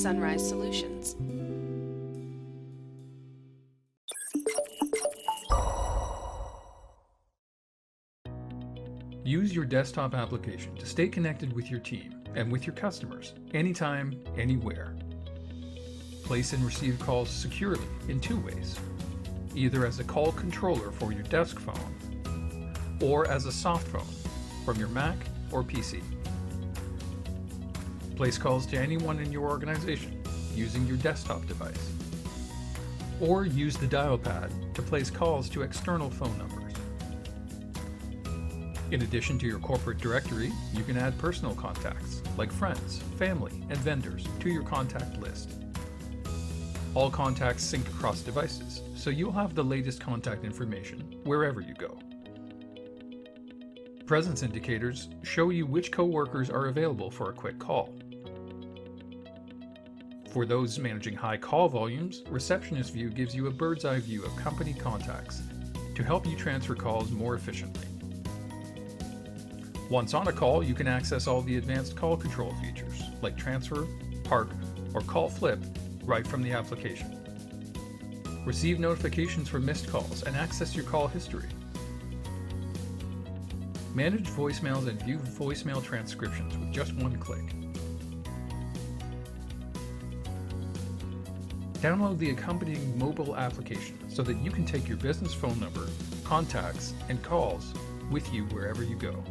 Sunrise Solutions. Use your desktop application to stay connected with your team and with your customers, anytime, anywhere. Place and receive calls securely in two ways, either as a call controller for your desk phone or as a soft phone from your Mac or PC. Place calls to anyone in your organization using your desktop device, or use the dial pad to place calls to external phone numbers. In addition to your corporate directory, you can add personal contacts like friends, family, and vendors to your contact list. All contacts sync across devices, so you'll have the latest contact information wherever you go. Presence indicators show you which coworkers are available for a quick call. For those managing high call volumes, Receptionist View gives you a bird's eye view of company contacts to help you transfer calls more efficiently. Once on a call, you can access all the advanced call control features like transfer, park, or call flip right from the application. Receive notifications for missed calls and access your call history. Manage voicemails and view voicemail transcriptions with just one click. Download the accompanying mobile application so that you can take your business phone number, contacts, and calls with you wherever you go.